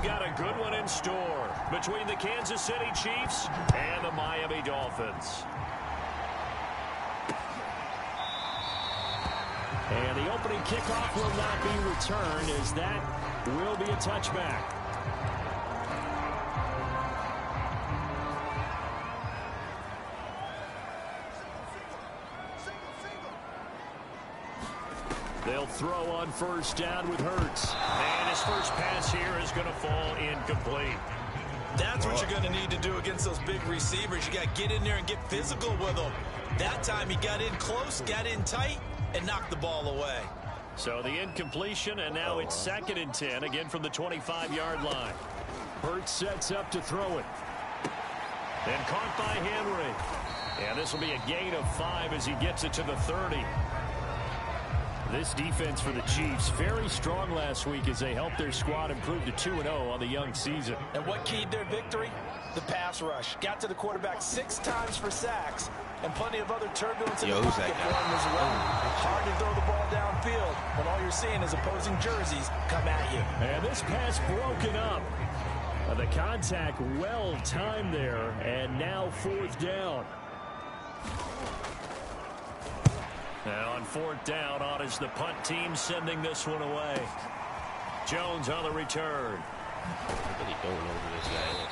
got a good one in store between the Kansas City Chiefs and the Miami Dolphins. And the opening kickoff will not be returned, as that will be a touchback. They'll throw on first down with Hurts. And his first pass here is going to fall incomplete. That's what you're going to need to do against those big receivers. You got to get in there and get physical with them. That time he got in close, got in tight, and knocked the ball away. So the incompletion, and now it's 2nd and 10, again from the 25-yard line. Hurts sets up to throw it. Then caught by Henry. And this will be a gain of 5 as he gets it to the 30. This defense for the Chiefs, very strong last week as they helped their squad improve to 2-0 on the young season. And what keyed their victory? The pass rush. Got to the quarterback 6 times for sacks, and plenty of other turbulence in the pocket for him as well. Hard to throw the ball downfield when all you're seeing is opposing jerseys come at you. And this pass broken up. The contact well timed there, and now 4th down. Now on 4th down, on is the punt team sending this one away. Jones on the return. Really going over this guy.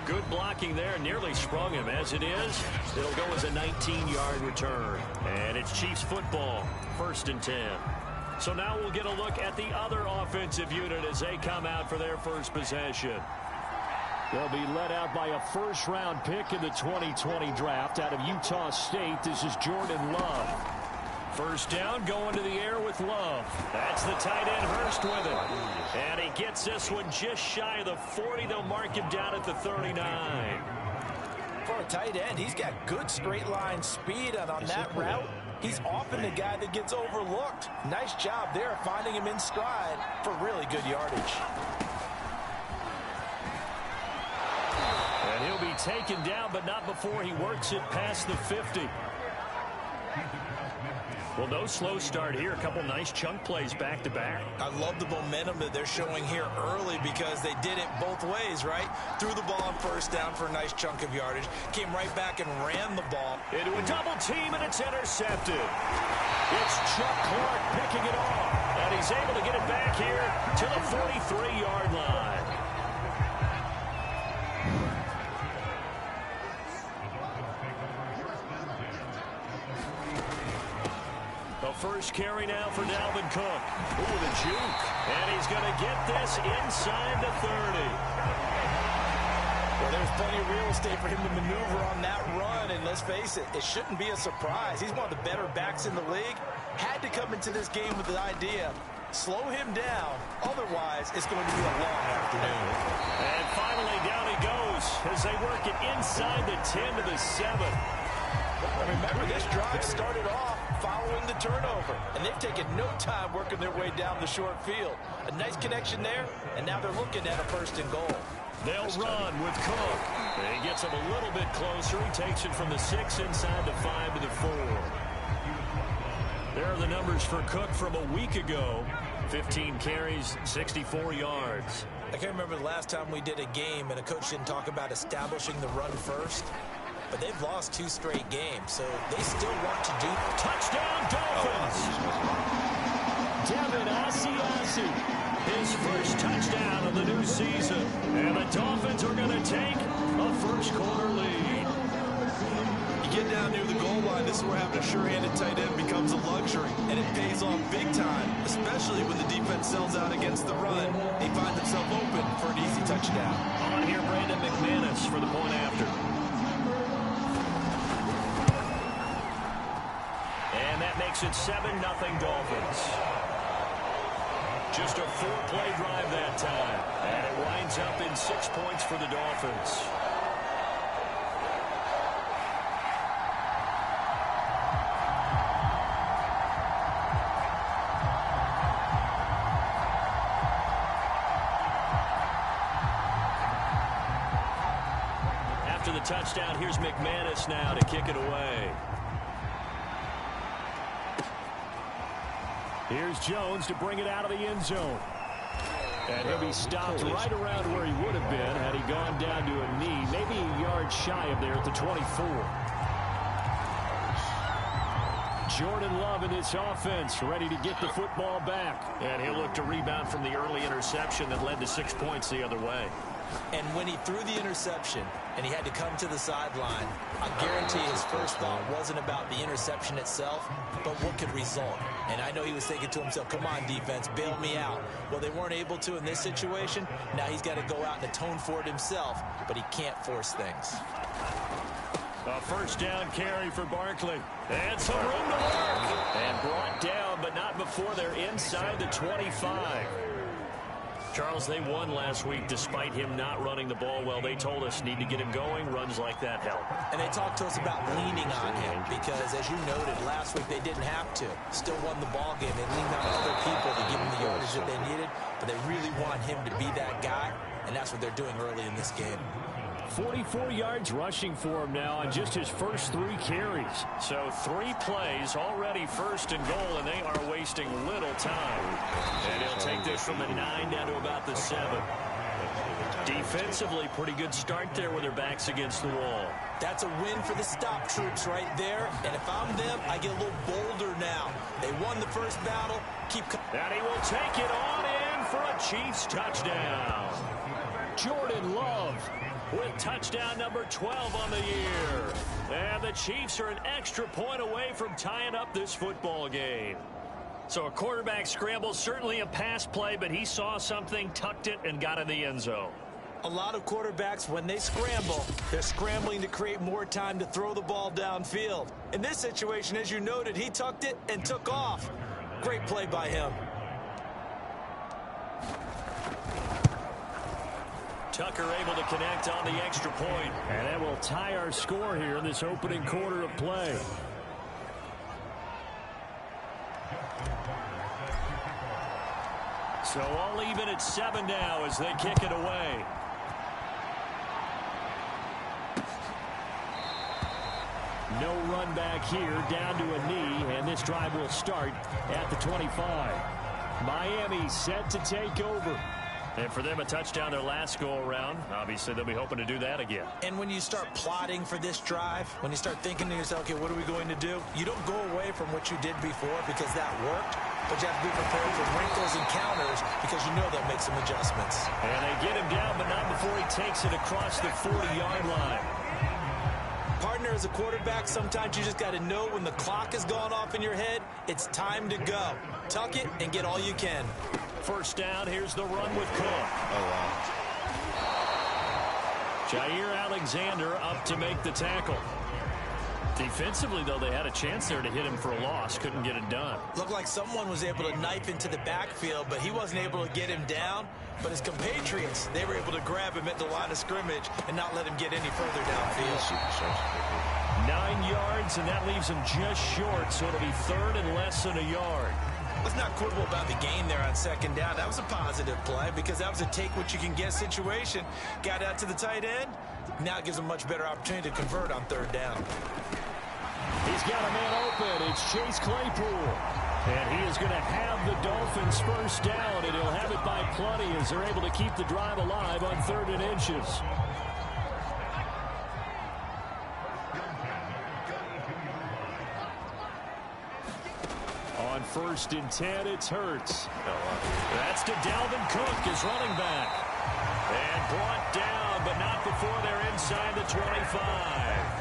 Good blocking there, nearly sprung him. As it is, it'll go as a 19-yard return. And it's Chiefs football, 1st and 10. So now we'll get a look at the other offensive unit as they come out for their first possession. They'll be led out by a first-round pick in the 2020 draft out of Utah State. This is Jordan Love. First down, going to the air with Love. That's the tight end, Hurst, with it. And he gets this one just shy of the 40. They'll mark him down at the 39. For a tight end, he's got good straight-line speed, and on that route, he's often the guy that gets overlooked. Nice job there finding him in stride for really good yardage. And he'll be taken down, but not before he works it past the 50. Well, no slow start here. A couple nice chunk plays back-to-back. I love the momentum that they're showing here early because they did it both ways, right? Threw the ball on first down for a nice chunk of yardage. Came right back and ran the ball. Into a double team, and it's intercepted. It's Chuck Clark picking it off. And he's able to get it back here to the 43-yard line. First carry now for Dalvin Cook. Ooh, the juke. And he's going to get this inside the 30. Well, there's plenty of real estate for him to maneuver on that run. And let's face it, it shouldn't be a surprise. He's one of the better backs in the league. Had to come into this game with the idea, slow him down. Otherwise, it's going to be a long afternoon. And finally, down he goes as they work it inside the 10 to the 7. Remember, this drive started off following the turnover, and they've taken no time working their way down the short field. A nice connection there, and now they're looking at a 1st and goal. They'll run with Cook. He gets him a little bit closer. He takes it from the 6 inside the 5 to the 4. There are the numbers for Cook from a week ago. 15 carries, 64 yards. I can't remember the last time we did a game and a coach didn't talk about establishing the run first. But they've lost 2 straight games, so they still want to do. Touchdown, Dolphins! Devin Asiasi, his first touchdown of the new season. And the Dolphins are going to take a first-quarter lead. You get down near the goal line, this is where having a sure-handed tight end becomes a luxury, and it pays off big time, especially when the defense sells out against the run. They find themselves open for an easy touchdown. On here, Brandon McManus for the point after. And that makes it 7-0 Dolphins. Just a 4-play drive that time. And it winds up in 6 points for the Dolphins. After the touchdown, here's McManus now to kick it away. Here's Jones to bring it out of the end zone. And he'll be stopped right around where he would have been had he gone down to a knee, maybe a yard shy of there at the 24. Jordan Love in this offense, ready to get the football back. And he'll look to rebound from the early interception that led to 6 points the other way. And when he threw the interception and he had to come to the sideline, I guarantee his first thought wasn't about the interception itself, but what could result. And I know he was thinking to himself, come on, defense, bail me out. Well, they weren't able to in this situation. Now he's got to go out and atone for it himself, but he can't force things. A first down carry for Barkley. And some room to work. And brought down, but not before they're inside the 25. Charles, they won last week despite him not running the ball well. They told us need to get him going. Runs like that help. And they talked to us about leaning on him because, as you noted, last week they didn't have to. Still won the ball game. They leaned on other people to give him the yardage that they needed, but they really want him to be that guy, and that's what they're doing early in this game. 44 yards rushing for him now on just his first 3 carries. So 3 plays, already first and goal, and they are wasting little time. And he'll take this from the 9 down to about the 7. Defensively, pretty good start there with their backs against the wall. That's a win for the stop troops right there. And if I'm them, I get a little bolder now. They won the first battle. And he will take it on in for a Chiefs touchdown. Jordan Love with touchdown number 12 on the year. And the Chiefs are an extra point away from tying up this football game. So a quarterback scramble, certainly a pass play, but he saw something, tucked it, and got in the end zone. A lot of quarterbacks, when they scramble, they're scrambling to create more time to throw the ball downfield. In this situation, as you noted, he tucked it and took off. Great play by him. Tucker able to connect on the extra point. And that will tie our score here in this opening quarter of play. So all even at 7 now as they kick it away. No run back here, down to a knee, and this drive will start at the 25. Miami set to take over. And for them, a touchdown their last go-around. Obviously, they'll be hoping to do that again. And when you start plotting for this drive, when you start thinking to yourself, okay, what are we going to do? You don't go away from what you did before because that worked, but you have to be prepared for wrinkles and counters because you know they'll make some adjustments. And they get him down, but not before he takes it across the 40-yard line. Partner, as a quarterback, sometimes you just got to know when the clock has gone off in your head, it's time to go. Tuck it and get all you can. First down, here's the run with Cook. Oh, wow. Jair Alexander up to make the tackle. Defensively, though, they had a chance there to hit him for a loss. Couldn't get it done. Looked like someone was able to knife into the backfield, but he wasn't able to get him down. But his compatriots, they were able to grab him at the line of scrimmage and not let him get any further downfield. 9 yards, and that leaves him just short, so it'll be third and less than a yard. Let's not quibble about the gain there on second down. That was a positive play because that was a take-what-you-can-get situation. Got out to the tight end. Now it gives him a much better opportunity to convert on third down. He's got a man open. It's Chase Claypool. And he is going to have the Dolphins first down, and he'll have it by plenty as they're able to keep the drive alive on 3rd and inches. On 1st and 10, it's Hurts. That's to Dalvin Cook, his running back. And brought down, but not before they're inside the 25.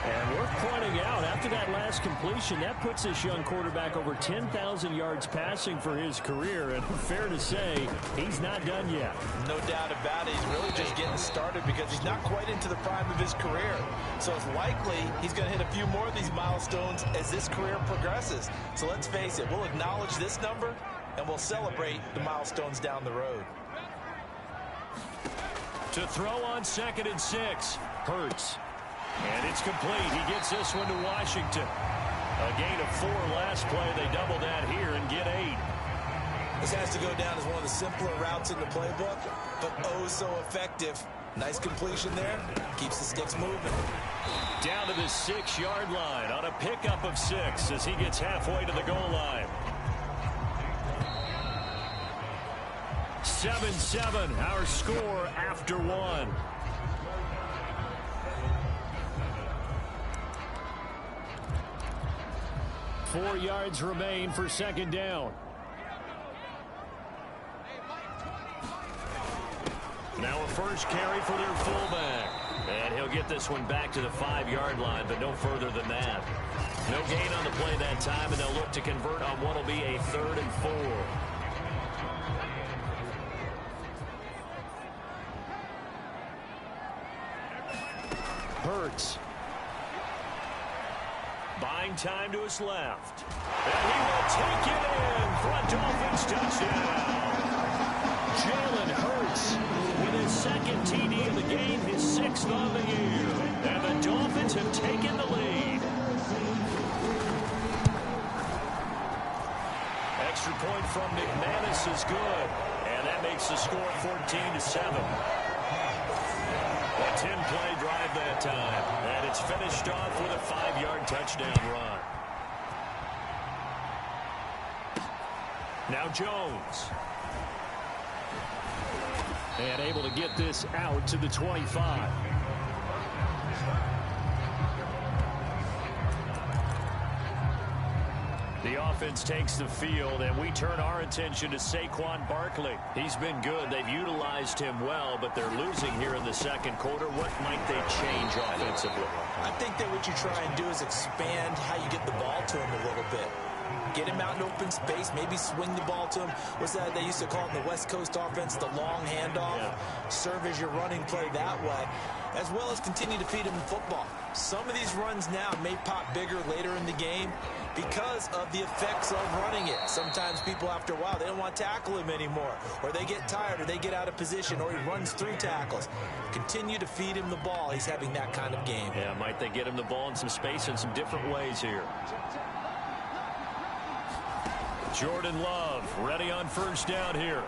And worth pointing out, after that last completion, that puts this young quarterback over 10,000 yards passing for his career. And fair to say, he's not done yet. No doubt about it. He's really just getting started because he's not quite into the prime of his career. So it's likely he's going to hit a few more of these milestones as this career progresses. So let's face it, we'll acknowledge this number and we'll celebrate the milestones down the road. To throw on 2nd and 6, Hurts. And it's complete. He gets this one to Washington. A gain of 4 last play. They double that here and get 8. This has to go down as one of the simpler routes in the playbook, but oh so effective. Nice completion there. Keeps the sticks moving. Down to the 6-yard line on a pickup of 6 as he gets halfway to the goal line. 7-7, our score after one. Four yards remain for second down. Now a first carry for their fullback. And he'll get this one back to the 5-yard line, but no further than that. No gain on the play that time, and they'll look to convert on what will be a 3rd and 4. Hurts. Buying time to his left. And he will take it in for a Dolphins touchdown. Jalen Hurts with his second TD of the game, his 6th on the year. And the Dolphins have taken the lead. Extra point from McManus is good. And that makes the score 14-7. A 10-play drive that time. And it's finished off with a 5-yard touchdown run. Now Jones. And able to get this out to the 25. The offense takes the field, and we turn our attention to Saquon Barkley. He's been good. They've utilized him well, but they're losing here in the second quarter. What might they change offensively? I think that what you try and do is expand how you get the ball to him a little bit. Get him out in open space, maybe swing the ball to him. What's that they used to call it in the West Coast offense, the long handoff? Yeah. Serve as your running play that way, as well as continue to feed him the football. Some of these runs now may pop bigger later in the game because of the effects of running it. Sometimes people, after a while, they don't want to tackle him anymore, or they get tired, or they get out of position, or he runs through tackles. Continue to feed him the ball. He's having that kind of game. Yeah, might they get him the ball in some space in some different ways here. Jordan Love ready on first down here.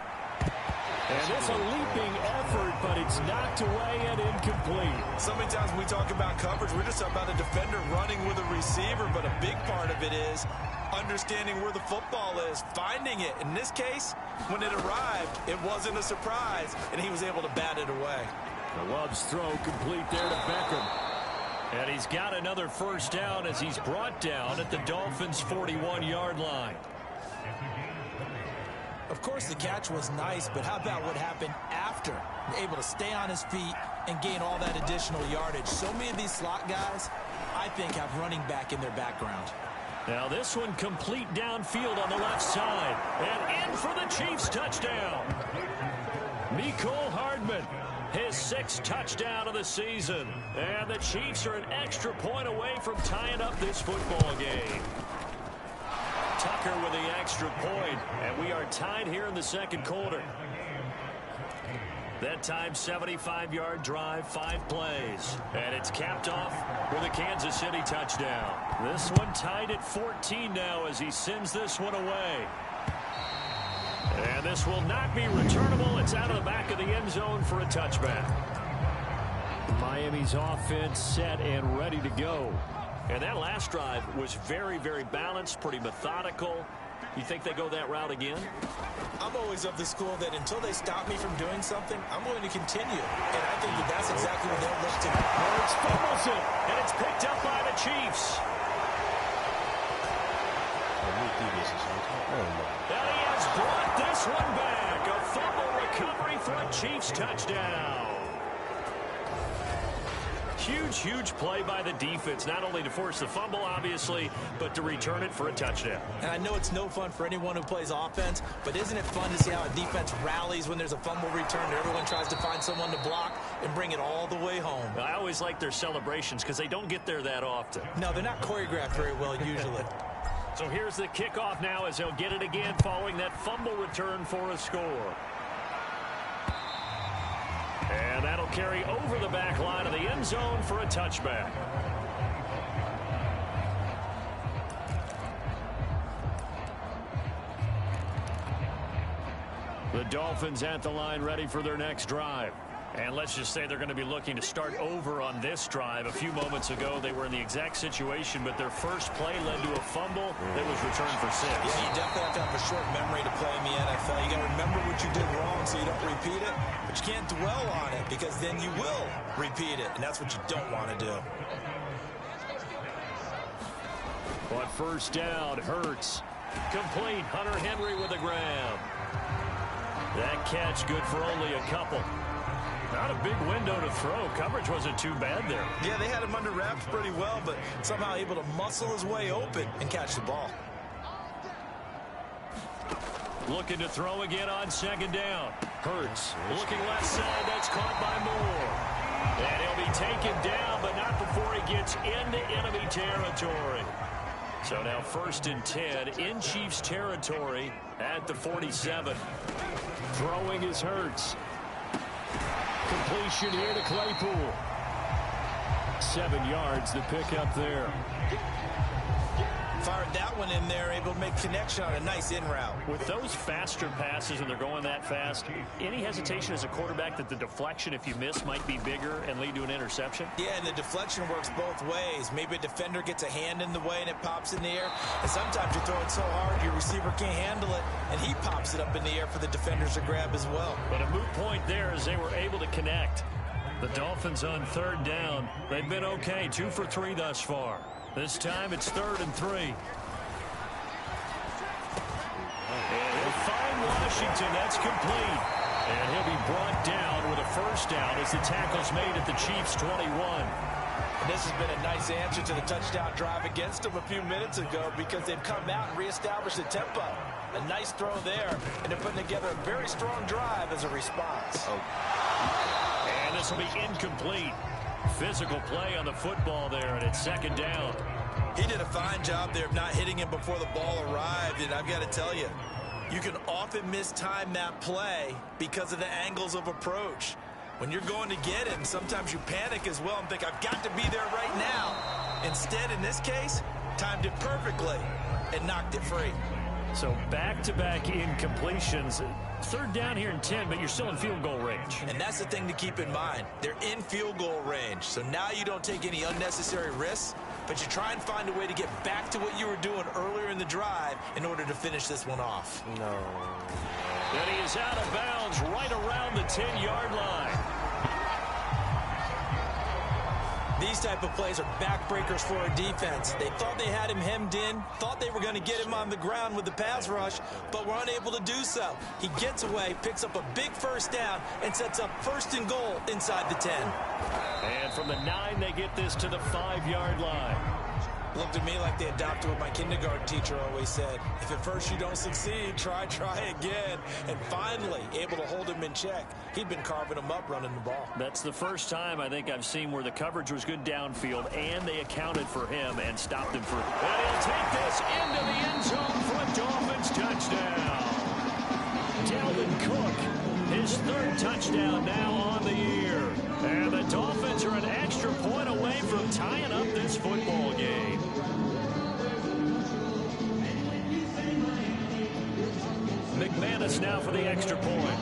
And it's a leaping effort, but it's knocked away and incomplete. So many times when we talk about coverage, we're just talking about a defender running with a receiver, but a big part of it is understanding where the football is, finding it. In this case, when it arrived, it wasn't a surprise, and he was able to bat it away. Love's throw complete there to Beckham. And he's got another first down as he's brought down at the Dolphins' 41-yard line. Of course, the catch was nice, but how about what happened after? Able to stay on his feet and gain all that additional yardage. So many of these slot guys, I think, have running back in their background. Now this one complete downfield on the left side. And in for the Chiefs touchdown. Mecole Hardman, his 6th touchdown of the season. And the Chiefs are an extra point away from tying up this football game. Tucker with the extra point, and we are tied here in the second quarter. That time, 75-yard drive, 5 plays. And it's capped off with a Kansas City touchdown. This one tied at 14 now as he sends this one away. And this will not be returnable. It's out of the back of the end zone for a touchback. Miami's offense set and ready to go. And that last drive was very, very balanced, pretty methodical. You think they go that route again? I'm always of the school that until they stop me from doing something, I'm going to continue. And I think that that's exactly what they'll look to do. Hurts fumbles it, and it's picked up by the Chiefs. And he has brought this one back. A fumble recovery for a Chiefs touchdown. Huge, huge play by the defense, not only to force the fumble, obviously, but to return it for a touchdown. And I know it's no fun for anyone who plays offense, but isn't it fun to see how a defense rallies when there's a fumble return and everyone tries to find someone to block and bring it all the way home? I always like their celebrations because they don't get there that often. No, they're not choreographed very well usually. So here's the kickoff now as they'll get it again following that fumble return for a score. And that'll carry over the back line of the end zone for a touchback. The Dolphins at the line ready for their next drive. And let's just say they're going to be looking to start over on this drive. A few moments ago, they were in the exact situation, but their first play led to a fumble that was returned for 6. Yeah, you definitely have to have a short memory to play in the NFL. You got to remember what you did wrong so you don't repeat it, but you can't dwell on it because then you will repeat it, and that's what you don't want to do. On first down, Hurts. Complete. Hunter Henry with a grab. That catch good for only a couple. Not a big window to throw. Coverage wasn't too bad there. Yeah, they had him under wraps pretty well, but somehow able to muscle his way open and catch the ball. Looking to throw again on second down. Hurts looking left side. That's caught by Moore. And he'll be taken down, but not before he gets into enemy territory. So now 1st and 10 in Chiefs territory at the 47. Throwing is Hurts. Completion here to Claypool. 7 yards, the pickup there. Fired that one in there, able to make connection on a nice in route. With those faster passes and they're going that fast, any hesitation as a quarterback that the deflection, if you miss, might be bigger and lead to an interception? Yeah, and the deflection works both ways. Maybe a defender gets a hand in the way and it pops in the air. And sometimes you throw it so hard your receiver can't handle it, and he pops it up in the air for the defenders to grab as well. But a moot point there as they were able to connect. The Dolphins on 3rd down. They've been okay, 2 for 3 thus far. This time it's 3rd and 3. And he'll find Washington. That's complete. And he'll be brought down with a first down as the tackle's made at the Chiefs' 21. And this has been a nice answer to the touchdown drive against them a few minutes ago because they've come out and reestablished the tempo. A nice throw there, and they're putting together a very strong drive as a response. And this will be incomplete. Physical play on the football there, and it's 2nd down. He did a fine job there of not hitting him before the ball arrived, and I've got to tell you, you can often mistime that play because of the angles of approach. When you're going to get him, sometimes you panic as well and think, I've got to be there right now. Instead, in this case, timed it perfectly and knocked it free. So back-to-back incompletions. 3rd down here in 10, but you're still in field goal range. And that's the thing to keep in mind. They're in field goal range. So now you don't take any unnecessary risks, but you try and find a way to get back to what you were doing earlier in the drive in order to finish this one off. No. And he is out of bounds right around the 10-yard line. These type of plays are backbreakers for a defense. They thought they had him hemmed in, thought they were going to get him on the ground with the pass rush, but were unable to do so. He gets away, picks up a big first down, and sets up 1st and goal inside the 10. And from the 9, they get this to the 5-yard line. Looked at me like they adopted what my kindergarten teacher always said. If at first you don't succeed, try again. And finally, able to hold him in check. He'd been carving him up running the ball. That's the first time I think I've seen where the coverage was good downfield, and they accounted for him and stopped him for. And he'll take this into the end zone for a Dolphins touchdown. Dalvin Cook, his 3rd touchdown now on the year. And the Dolphins are an extra point away from tying up this football game. McManus now for the extra point.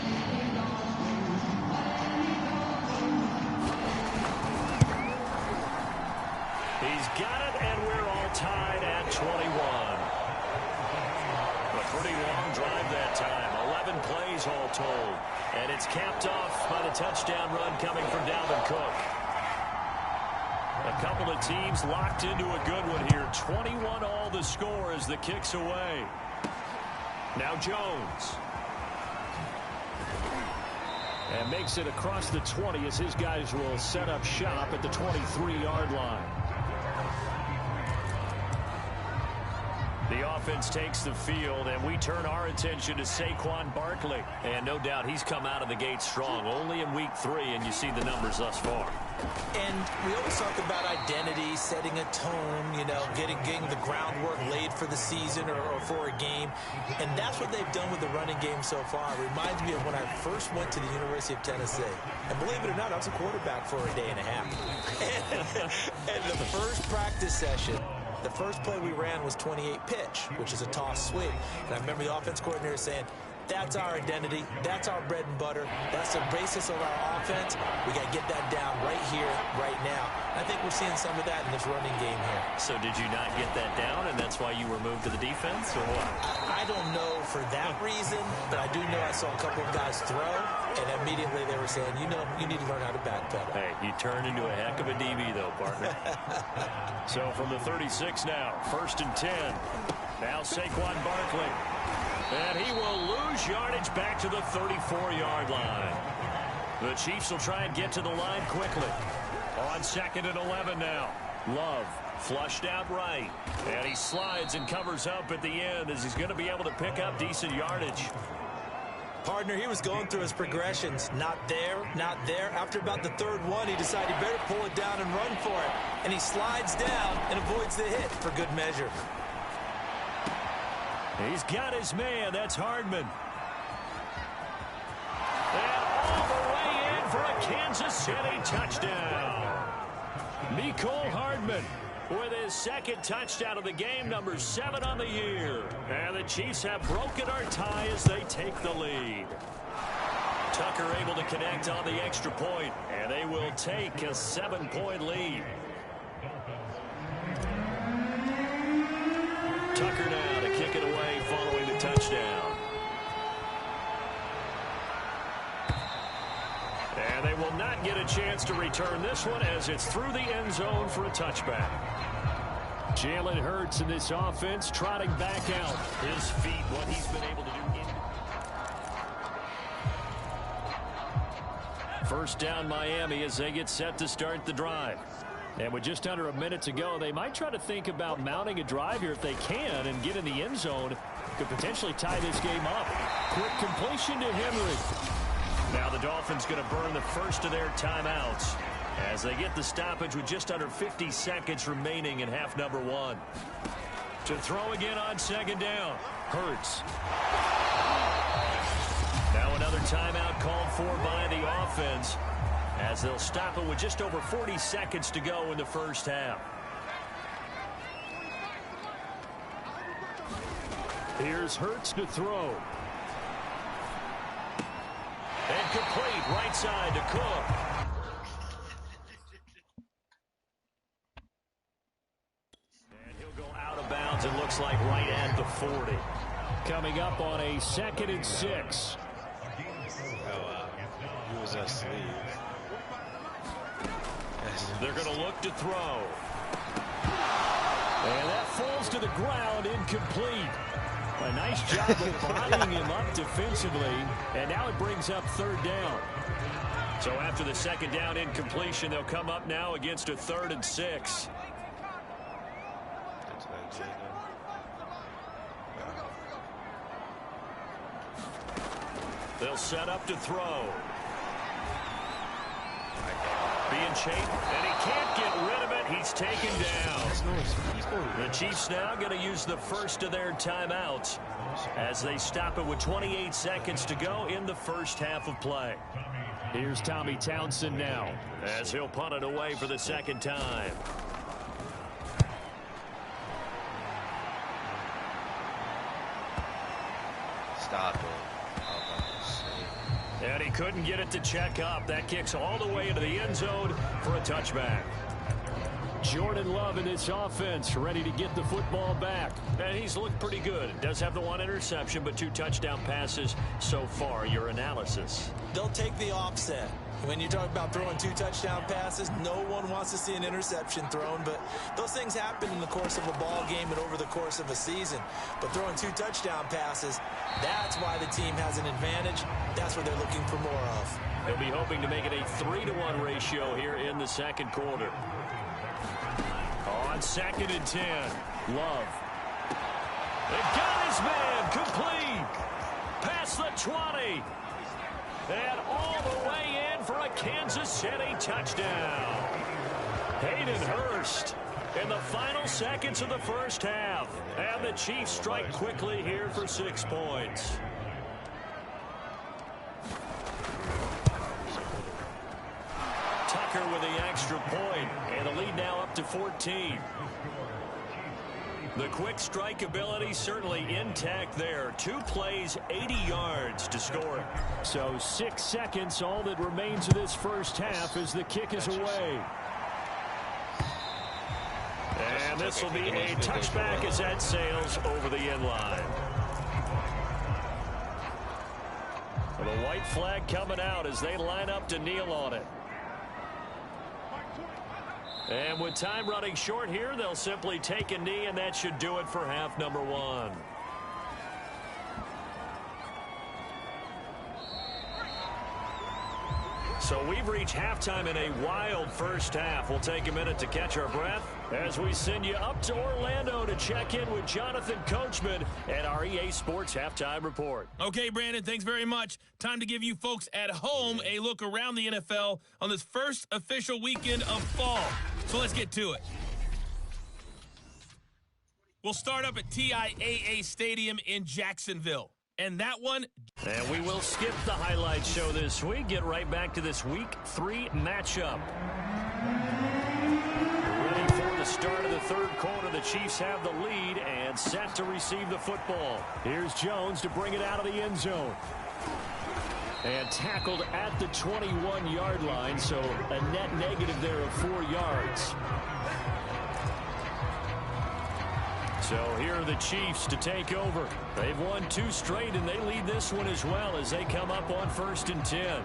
He's got it, and we're all tied at 21. A pretty long drive that time. 11 plays all told. And it's capped off by the touchdown run coming from Dalvin Cook. A couple of teams locked into a good one here. 21 all the score as the kick's away. Now Jones. And makes it across the 20 as his guys will set up shop at the 23-yard line. The offense takes the field, and we turn our attention to Saquon Barkley. And no doubt he's come out of the gate strong, only in week 3, and you see the numbers thus far. And we always talk about identity, setting a tone, you know, getting the groundwork laid for the season or for a game. And that's what they've done with the running game so far. It reminds me of when I first went to the University of Tennessee. And believe it or not, I was a quarterback for a day and a half. and the first practice session, the first play we ran was 28 pitch, which is a toss sweep. And I remember the offense coordinator saying, That's our identity. That's our bread and butter. That's the basis of our offense. We got to get that down right here, right now. I think we're seeing some of that in this running game here. So did you not get that down, and that's why you were moved to the defense, or what? I don't know for that reason, but I do know I saw a couple of guys throw, and immediately they were saying, you know, you need to learn how to backpedal. Hey, you turned into a heck of a DB, though, partner. So from the 36 now, 1st and 10. Now Saquon Barkley. And he will lose yardage back to the 34-yard line. The Chiefs will try and get to the line quickly. On 2nd and 11 now. Love flushed out right. And he slides and covers up at the end as he's going to be able to pick up decent yardage. Partner, he was going through his progressions. Not there, not there. After about the 3rd one, he decided he better pull it down and run for it. And he slides down and avoids the hit for good measure. He's got his man. That's Hardman. And all the way in for a Kansas City touchdown. Mecole Hardman with his 2nd touchdown of the game, number 7 on the year. And the Chiefs have broken our tie as they take the lead. Tucker able to connect on the extra point, and they will take a 7-point lead. Tucker now to kick it away following the touchdown. And they will not get a chance to return this one as it's through the end zone for a touchback. Jalen Hurts in this offense trotting back out. His feet, what he's been able to do. First down Miami as they get set to start the drive. And with just under a minute to go, they might try to think about mounting a drive here if they can and get in the end zone. Could potentially tie this game up. Quick completion to Henry. Now the Dolphins going to burn the first of their timeouts as they get the stoppage with just under 50 seconds remaining in half number 1. To throw again on 2nd down. Hurts. Now another timeout called for by the offense, as they'll stop it with just over 40 seconds to go in the first half. Here's Hurts to throw. And complete right side to Cook. And he'll go out of bounds, it looks like right at the 40. Coming up on a 2nd and 6. He was asleep. They're going to look to throw. And that falls to the ground, incomplete. A nice job of bodying him up defensively. And now it brings up 3rd down. So after the 2nd down incompletion, they'll come up now against a 3rd and 6. They'll set up to throw. Being chased, and he can't get rid of it. He's taken down. The Chiefs now going to use the first of their timeouts as they stop it with 28 seconds to go in the first half of play. Here's Tommy Townsend now as he'll punt it away for the 2nd time. Stop it. And he couldn't get it to check up. That kicks all the way into the end zone for a touchback. Jordan Love in this offense, ready to get the football back. And he's looked pretty good. Does have the 1 interception, but 2 touchdown passes so far. Your analysis? They'll take the offset. When you talk about throwing 2 touchdown passes, no one wants to see an interception thrown, but those things happen in the course of a ball game and over the course of a season. But throwing 2 touchdown passes, that's why the team has an advantage. That's what they're looking for more of. They'll be hoping to make it a 3-to-1 ratio here in the 2nd quarter. On 2nd and 10, Love. They got his man complete. Past the 20. And all the way in for a Kansas City touchdown. Hayden Hurst in the final seconds of the first half. And the Chiefs strike quickly here for 6 points. Tucker with the extra point, and the lead now up to 14. The quick strike ability certainly intact there. 2 plays, 80 yards to score. So 6 seconds, all that remains of this first half as the kick is away. And this will be a touchback as that sails over the end line. The white flag coming out as they line up to kneel on it. And with time running short here, they'll simply take a knee, and that should do it for half number 1. So we've reached halftime in a wild first half. We'll take a minute to catch our breath as we send you up to Orlando to check in with Jonathan Coachman at our EA Sports Halftime Report. Okay, Brandon, thanks very much. Time to give you folks at home a look around the NFL on this first official weekend of fall. So let's get to it. We'll start up at TIAA Stadium in Jacksonville. And that one... And we will skip the highlights show this week. Get right back to this Week 3 matchup. Ready for the start of the third quarter. The Chiefs have the lead and set to receive the football. Here's Jones to bring it out of the end zone. And tackled at the 21-yard line, so a net negative there of 4 yards. So here are the Chiefs to take over. They've won 2 straight, and they lead this one as well as they come up on 1st and 10.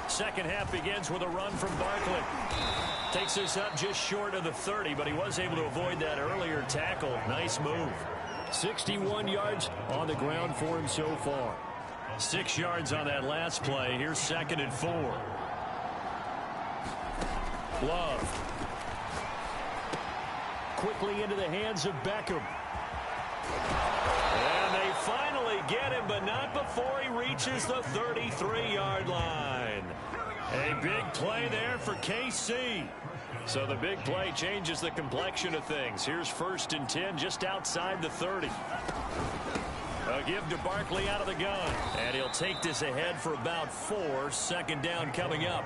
Second half begins with a run from Barkley. Takes us up just short of the 30, but he was able to avoid that earlier tackle. Nice move. 61 yards on the ground for him so far. 6 yards on that last play. Here's 2nd and 4. Love. Quickly into the hands of Beckham. And they finally get him, but not before he reaches the 33-yard line. A big play there for KC. So the big play changes the complexion of things. Here's 1st and 10 just outside the 30. A give to Barkley out of the gun. And he'll take this ahead for about 4. 2nd down coming up.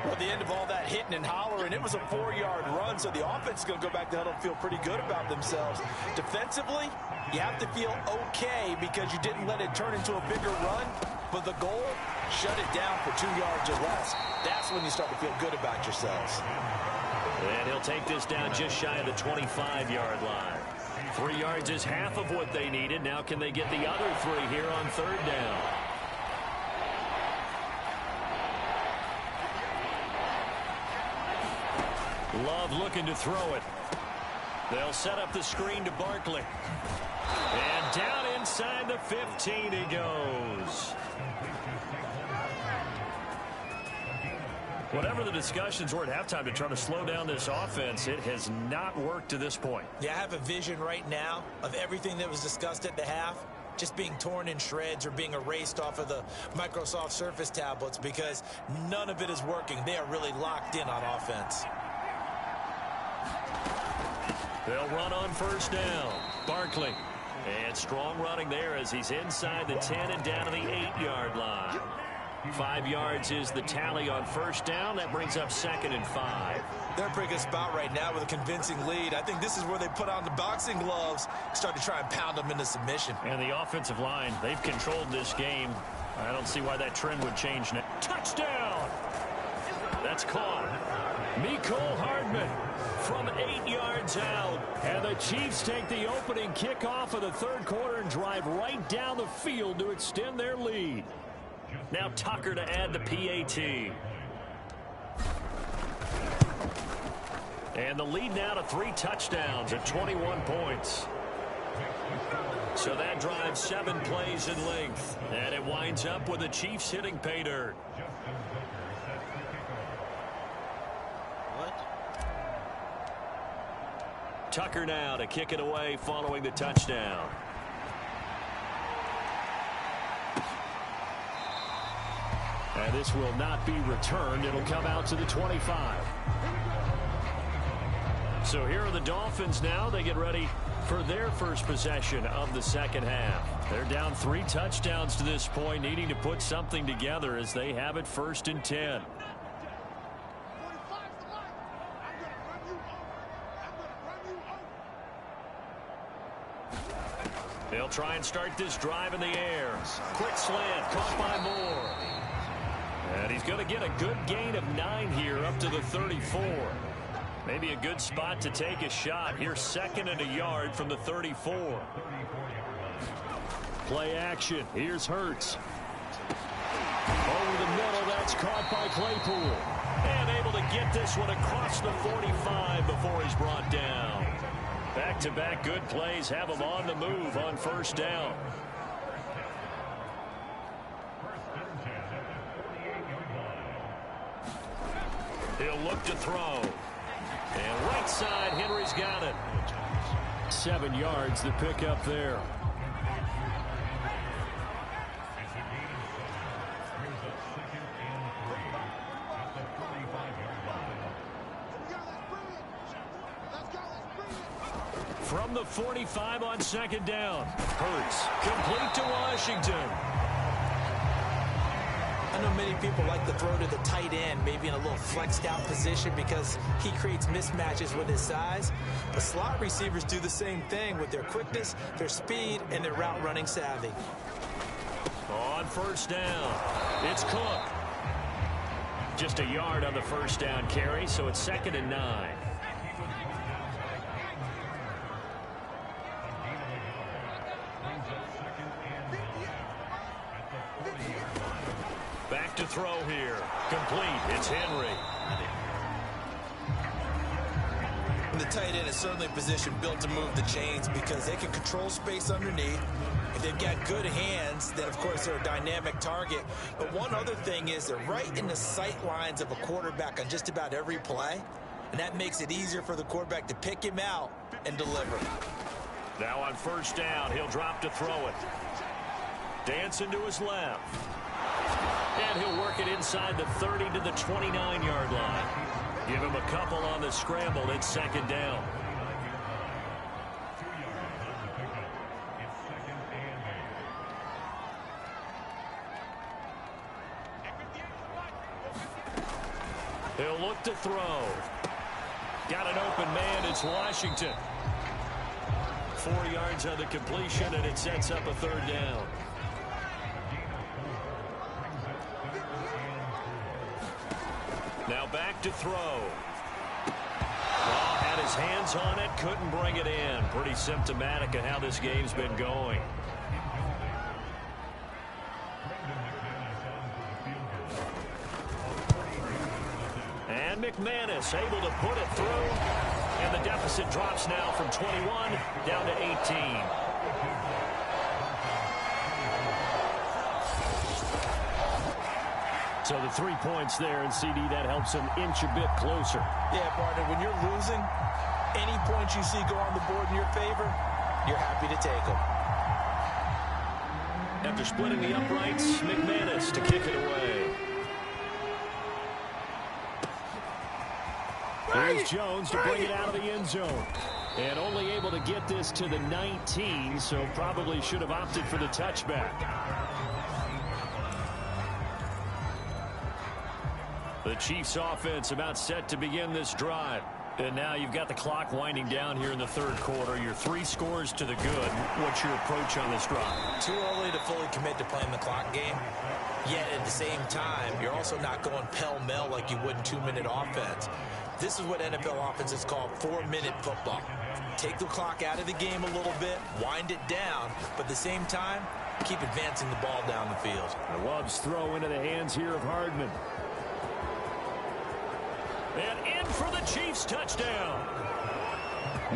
Well, at the end of all that hitting and hollering, it was a 4-yard run, so the offense is going to go back to huddle and feel pretty good about themselves. Defensively, you have to feel okay because you didn't let it turn into a bigger run, but the goal, shut it down for 2 yards or less. That's when you start to feel good about yourselves. And he'll take this down just shy of the 25-yard line. 3 yards is half of what they needed. Now can they get the other 3 here on 3rd down? Love looking to throw it. They'll set up the screen to Barkley. And down inside the 15 he goes. Whatever the discussions were at halftime to try to slow down this offense, it has not worked to this point. Yeah, I have a vision right now of everything that was discussed at the half just being torn in shreds or being erased off of the Microsoft Surface tablets because none of it is working. They are really locked in on offense. They'll run on 1st down. Barkley. And strong running there as he's inside the 10 and down to the 8-yard line. 5 yards is the tally on 1st down. That brings up 2nd and 5. They're in a pretty good spot right now with a convincing lead. I think this is where they put on the boxing gloves, start to try and pound them into submission. And the offensive line, they've controlled this game. I don't see why that trend would change now. Touchdown! That's caught. Mecole Hardman from 8 yards out. And the Chiefs take the opening kickoff of the 3rd quarter and drive right down the field to extend their lead. Now Tucker to add the PAT. And the lead now to 3 touchdowns at 21 points. So that drives 7 plays in length. And it winds up with the Chiefs hitting pay dirt. Tucker now to kick it away following the touchdown. And this will not be returned. It'll come out to the 25. So here are the Dolphins now. They get ready for their first possession of the 2nd half. They're down 3 touchdowns to this point, needing to put something together as they have it 1st and 10. They'll try and start this drive in the air. Quick slant, caught by Moore. And he's going to get a good gain of 9 here up to the 34. Maybe a good spot to take a shot. Here's 2nd and a yard from the 34. Play action. Here's Hurts. Over the middle, that's caught by Claypool. And able to get this one across the 45 before he's brought down. Back-to-back good plays have him on the move on 1st down. He'll look to throw. And right side, Henry's got it. 7 yards the pick up there. From the 45 on 2nd down. Hurts complete to Washington. I know many people like to throw to the tight end, maybe in a little flexed out position because he creates mismatches with his size. But slot receivers do the same thing with their quickness, their speed, and their route running savvy. On 1st down, it's Cook. Just a yard on the 1st down carry, so it's 2nd and 9. Back to throw here. Complete. It's Henry. And the tight end is certainly a position built to move the chains because they can control space underneath. If they've got good hands, then of course they're a dynamic target. But one other thing is they're right in the sight lines of a quarterback on just about every play. And that makes it easier for the quarterback to pick him out and deliver. Now on 1st down, he'll drop to throw it. Dancing to his left. And he'll work it inside the 30 to the 29-yard line. Give him a couple on the scramble. It's 2nd down. He'll look to throw. Got an open man. It's Washington. 4 yards on the completion, and it sets up a 3rd down. Now back to throw. Well, had his hands on it, couldn't bring it in. Pretty symptomatic of how this game's been going. And McManus able to put it through. And the deficit drops now from 21 down to 18. So the 3 points there, and CD, that helps him inch a bit closer. Yeah, partner, when you're losing, any points you see go on the board in your favor, you're happy to take them. After splitting the uprights, McManus to kick it away. Here's Jones to bring it out of the end zone. And only able to get this to the 19, so probably should have opted for the touchback. The Chiefs offense about set to begin this drive. And now you've got the clock winding down here in the 3rd quarter. You're 3 scores to the good. What's your approach on this drive? Too early to fully commit to playing the clock game. Yet at the same time, you're also not going pell-mell like you would in 2-minute offense. This is what NFL offenses call 4-minute football. Take the clock out of the game a little bit, wind it down, but at the same time, keep advancing the ball down the field. The Love's throw into the hands here of Hardman. And in for the Chiefs touchdown.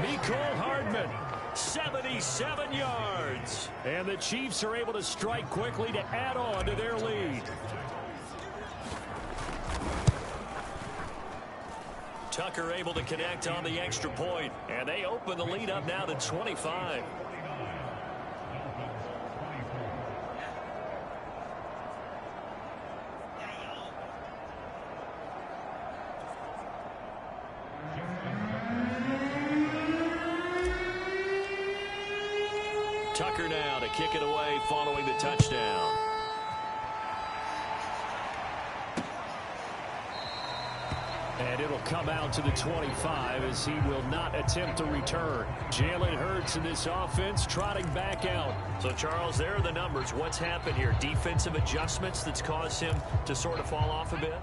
Mecole Hardman, 77 yards. And the Chiefs are able to strike quickly to add on to their lead. Tucker able to connect on the extra point. And they open the lead up now to 25. Tucker now to kick it away following the touchdown. And it'll come out to the 25 as he will not attempt to return. Jalen Hurts in this offense trotting back out. So, Charles, there are the numbers. What's happened here? Defensive adjustments that's caused him to sort of fall off a bit?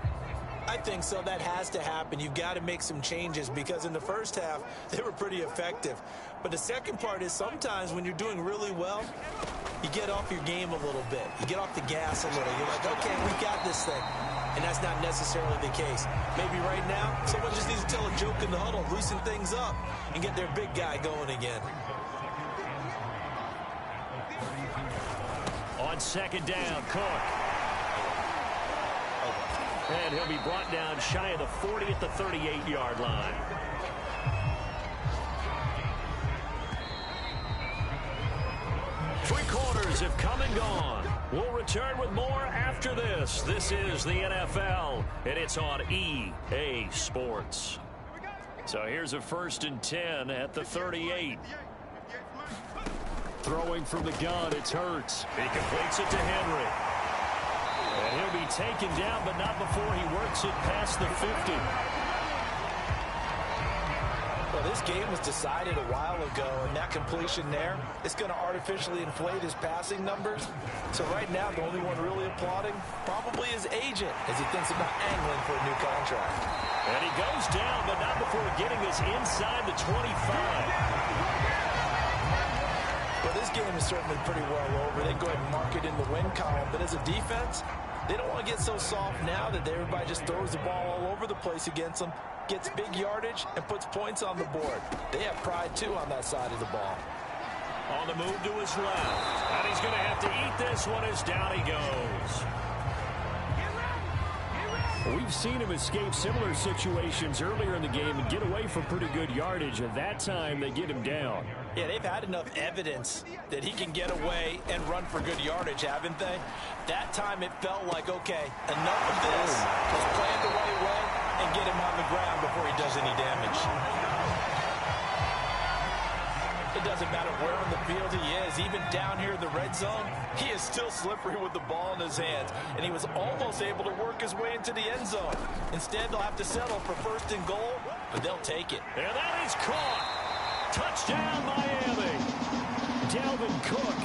I think so. That has to happen. You've got to make some changes because in the first half, they were pretty effective. But the second part is sometimes when you're doing really well, you get off your game a little bit. You get off the gas a little. You're like, okay, we got this thing. And that's not necessarily the case. Maybe right now, someone just needs to tell a joke in the huddle, loosen things up, and get their big guy going again. On second down, Cook. And he'll be brought down shy of the 40 at the 38-yard line. Three quarters have come and gone. We'll return with more after this. This is the NFL, and it's on EA Sports. So here's a 1st and 10 at the 38. Throwing from the gun, it's Hurts. He completes it to Henry. And he'll be taken down, but not before he works it past the 50. Well, this game was decided a while ago, and that completion there is going to artificially inflate his passing numbers. So right now, the only one really applauding probably his agent as he thinks about angling for a new contract. And he goes down, but not before getting this inside the 25. Well, this game is certainly pretty well over. They can go ahead and mark it in the win column. But as a defense, they don't want to get so soft now that everybody just throws the ball all over the place against them, gets big yardage, and puts points on the board. They have pride, too, on that side of the ball. On the move to his left. And he's going to have to eat this one as down he goes. We've seen him escape similar situations earlier in the game and get away from pretty good yardage. At that time, they get him down. Yeah, they've had enough evidence that he can get away and run for good yardage, haven't they? That time it felt like, okay, enough of this. Let's play it the right way and get him on the ground before he does any damage. It doesn't matter where on the field he is. Even down here in the red zone, he is still slippery with the ball in his hands. And he was almost able to work his way into the end zone. Instead, they'll have to settle for 1st and goal, but they'll take it. And that is caught. Touchdown, Miami. Dalvin Cook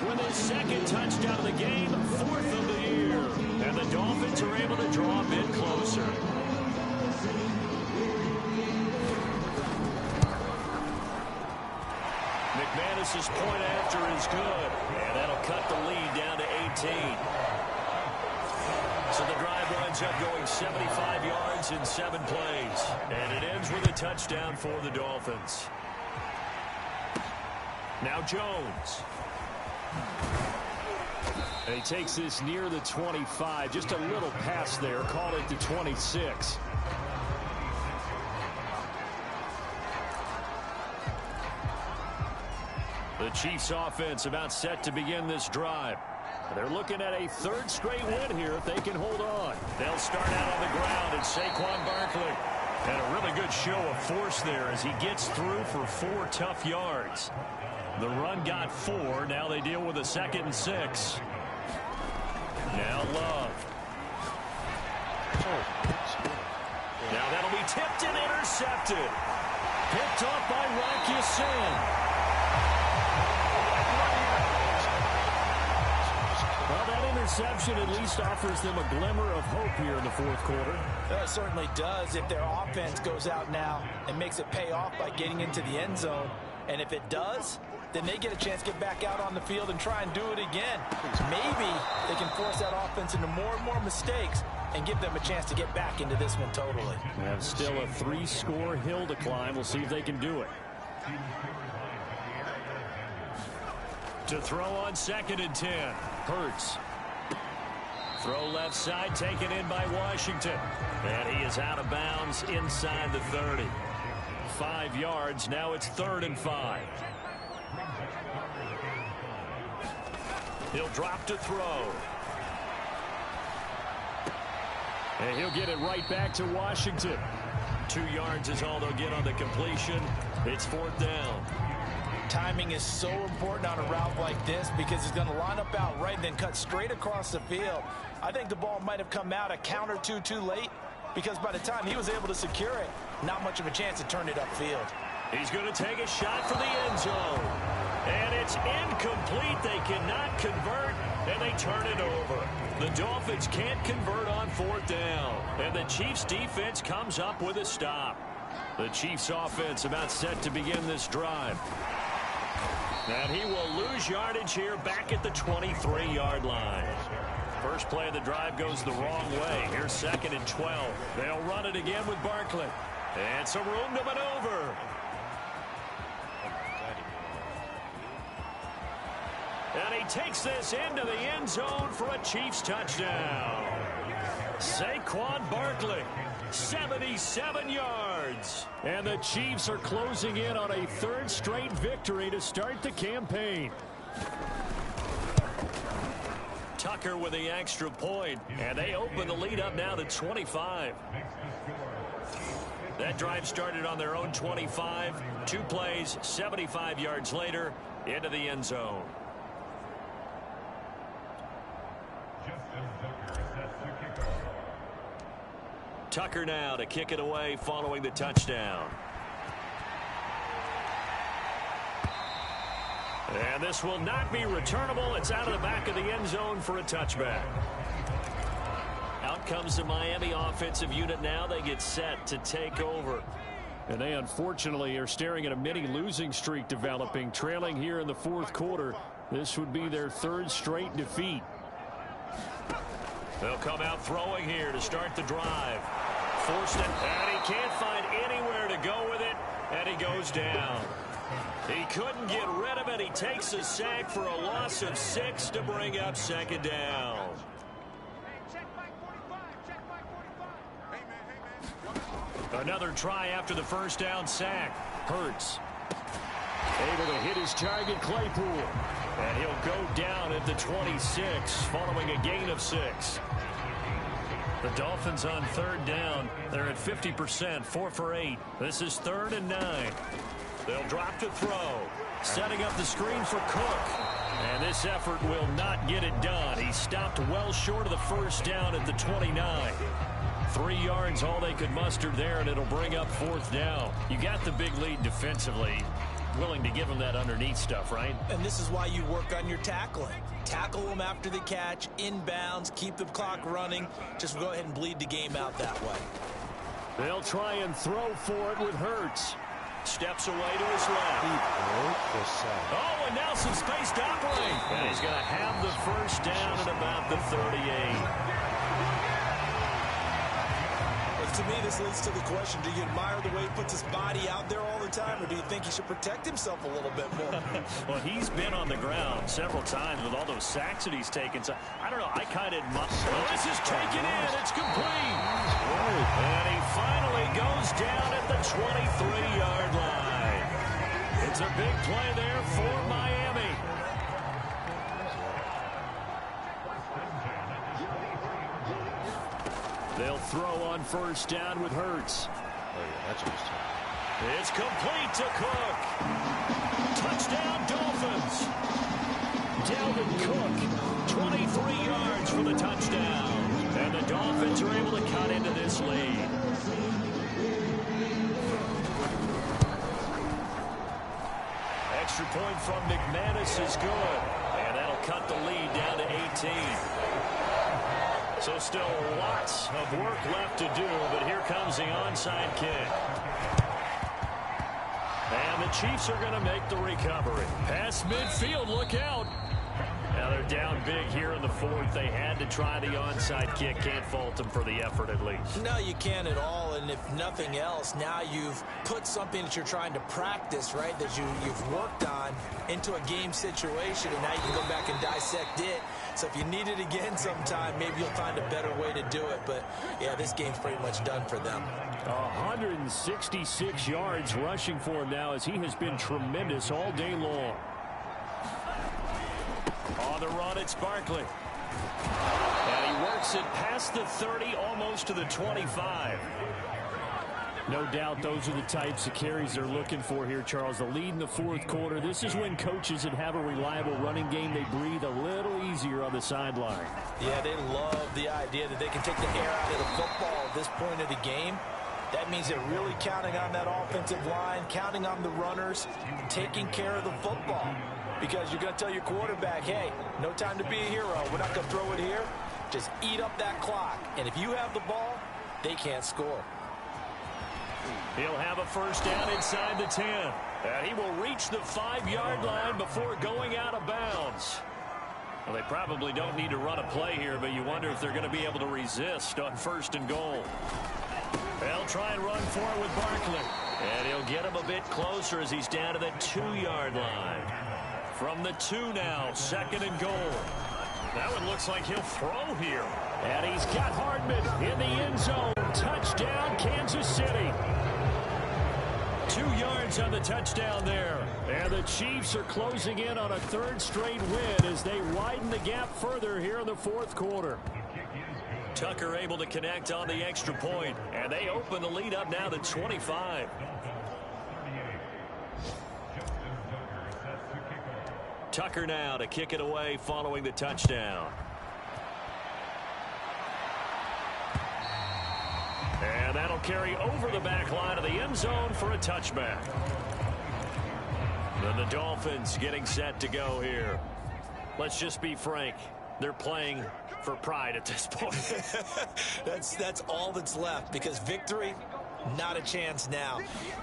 with his 2nd touchdown of the game, 4th of the year. And the Dolphins are able to draw a bit closer. McManus's point after is good, and that'll cut the lead down to 18. So the drive winds up going 75 yards in 7 plays, and it ends with a touchdown for the Dolphins. Now Jones. And he takes this near the 25, just a little pass there, call it the 26. The Chiefs offense about set to begin this drive. They're looking at a 3rd straight win here if they can hold on. They'll start out on the ground, and Saquon Barkley. And a really good show of force there as he gets through for 4 tough yards. The run got 4. Now they deal with a 2nd and 6. Now Love. Now that'll be tipped and intercepted. Picked off by Rock Ya-Sin. Well, that interception at least offers them a glimmer of hope here in the 4th quarter. It certainly does if their offense goes out now and makes it pay off by getting into the end zone. And if it does, then they get a chance to get back out on the field and try and do it again. Maybe they can force that offense into more and more mistakes and give them a chance to get back into this one totally. They have still a 3-score hill to climb. We'll see if they can do it. To throw on 2nd and 10. Hurts. Throw left side, taken in by Washington. And he is out of bounds inside the 30. 5 yards. Now it's 3rd and 5. He'll drop to throw. And he'll get it right back to Washington. 2 yards is all they'll get on the completion. It's 4th down. Timing is so important on a route like this because he's going to line up out right and then cut straight across the field. I think the ball might have come out a count or two too late, because by the time he was able to secure it, not much of a chance to turn it upfield. He's going to take a shot for the end zone. And it's incomplete. They cannot convert, and they turn it over. The Dolphins can't convert on 4th down. And the Chiefs defense comes up with a stop. The Chiefs offense about set to begin this drive. And he will lose yardage here back at the 23-yard line. First play of the drive goes the wrong way. Here's 2nd and 12. They'll run it again with Barkley. And some room to maneuver. And he takes this into the end zone for a Chiefs touchdown. Saquon Barkley, 77 yards. And the Chiefs are closing in on a 3rd straight victory to start the campaign. Tucker with the extra point, and they open the lead up now to 25. That drive started on their own 25. 2 plays, 75 yards later, into the end zone. Tucker now to kick it away following the touchdown. And this will not be returnable. It's out of the back of the end zone for a touchback. Out comes the Miami offensive unit now. They get set to take over. And they unfortunately are staring at a mini losing streak developing, trailing here in the 4th quarter. This would be their 3rd straight defeat. They'll come out throwing here to start the drive. Forced it, and he can't find anywhere to go with it, and he goes down. He couldn't get rid of it. He takes a sack for a loss of 6 to bring up 2nd down. Another try after the 1st down sack. Hurts. Able to hit his target, Claypool. And he'll go down at the 26 following a gain of 6. The Dolphins on 3rd down. They're at 50%, 4 for 8. This is 3rd and 9. They'll drop to throw. Setting up the screen for Cook. And this effort will not get it done. He stopped well short of the 1st down at the 29. 3 yards all they could muster there, and it'll bring up 4th down. You got the big lead defensively. Willing to give them that underneath stuff, right? And this is why you work on your tackling. Tackle them after the catch, inbounds, keep the clock running. Just go ahead and bleed the game out that way. They'll try and throw for it with Hurts. Steps away to his left. Oh, and now some space to operate. And he's going to have the 1st down at about the 38. To me, this leads to the question, do you admire the way he puts his body out there all the time, or do you think he should protect himself a little bit more? Well, he's been on the ground several times with all those sacks that he's taken. So, I don't know, I kind of admire. Oh, this is taken in. It's complete. And he finally goes down at the 23-yard line. It's a big play there for Miami. They'll throw on 1st down with Hurts. It's complete to Cook. Touchdown, Dolphins. Dalvin Cook, 23 yards for the touchdown. And the Dolphins are able to cut into this lead. Extra point from McManus is good. And that'll cut the lead down to 18. So still lots of work left to do, but here comes the onside kick. And the Chiefs are going to make the recovery. Past midfield, look out. Now they're down big here in the 4th. They had to try the onside kick. Can't fault them for the effort at least. No, you can't at all. And if nothing else, now you've put something that you're trying to practice, right, that you've worked on into a game situation, and now you can go back and dissect it. So if you need it again sometime, maybe you'll find a better way to do it. But, yeah, this game's pretty much done for them. 166 yards rushing for him now as he has been tremendous all day long. On the run, it's Barkley. And he works it past the 30, almost to the 25. No doubt those are the types of carries they're looking for here, Charles. The lead in the 4th quarter. This is when coaches that have a reliable running game, they breathe a little easier on the sideline. Yeah, they love the idea that they can take the air out of the football. at this point of the game, that means they're really counting on that offensive line, counting on the runners, taking care of the football. Because you're going to tell your quarterback, hey, no time to be a hero. We're not going to throw it here. Just eat up that clock. And if you have the ball, they can't score. He'll have a first down inside the 10. And he will reach the 5-yard line before going out of bounds. Well, they probably don't need to run a play here, but you wonder if they're going to be able to resist on 1st and goal. They'll try and run for it with Barkley. And he'll get him a bit closer as he's down to the 2-yard line. From the 2 now, 2nd and goal. That one looks like he'll throw here. And he's got Hardman in the end zone. Touchdown, Kansas City. 2 yards on the touchdown there. And the Chiefs are closing in on a 3rd straight win as they widen the gap further here in the 4th quarter. Tucker able to connect on the extra point, and they open the lead up now to 25. Tucker now to kick it away following the touchdown. And that'll carry over the back line of the end zone for a touchback. Then the Dolphins getting set to go here. Let's just be frank. They're playing for pride at this point. That's all that's left, because victory, not a chance now.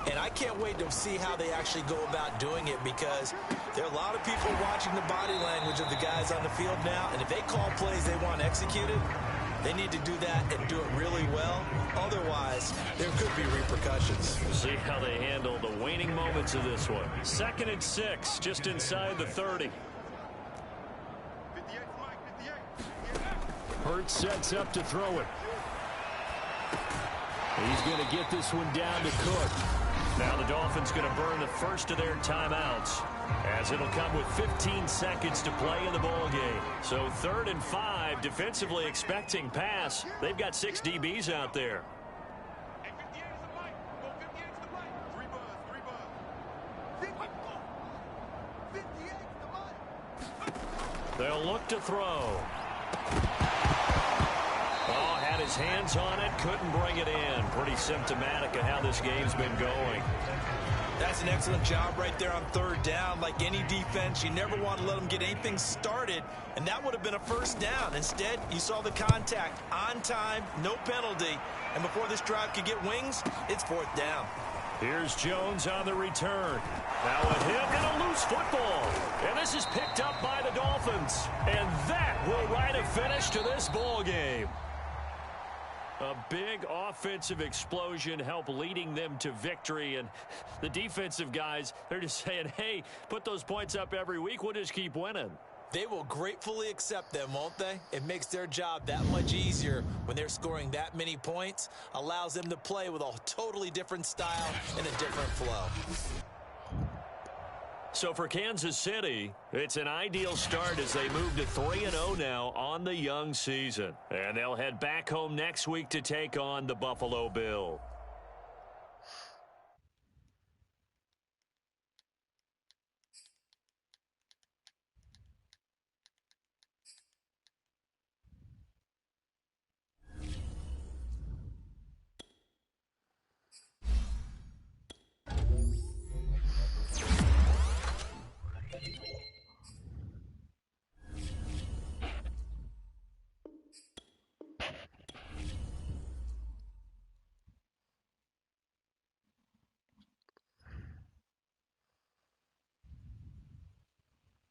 And I can't wait to see how they actually go about doing it, because there are a lot of people watching the body language of the guys on the field now, and if they call plays they want executed, they need to do that and do it really well. Otherwise, there could be repercussions. We'll see how they handle the waning moments of this one. 2nd and 6, just inside the 30. Hurts sets up to throw it. He's going to get this one down to Cook. Now the Dolphins going to burn the first of their timeouts, as it'll come with 15 seconds to play in the ball game. So 3rd and 5, defensively expecting pass. They've got 6 DBs out there. They'll look to throw. Oh, had his hands on it, couldn't bring it in. Pretty symptomatic of how this game's been going. That's an excellent job right there on 3rd down. Like any defense, you never want to let them get anything started, and that would have been a first down. Instead, you saw the contact on time, no penalty, and before this drive could get wings, it's 4th down. Here's Jones on the return. Now a hit and a loose football. And this is picked up by the Dolphins. And that will write a finish to this ball game. A big offensive explosion helped leading them to victory. And the defensive guys, they're just saying, hey, put those points up every week. We'll just keep winning. They will gratefully accept them, won't they? It makes their job that much easier when they're scoring that many points. Allows them to play with a totally different style and a different flow. So for Kansas City, it's an ideal start as they move to 3-0 now on the young season. And they'll head back home next week to take on the Buffalo Bills.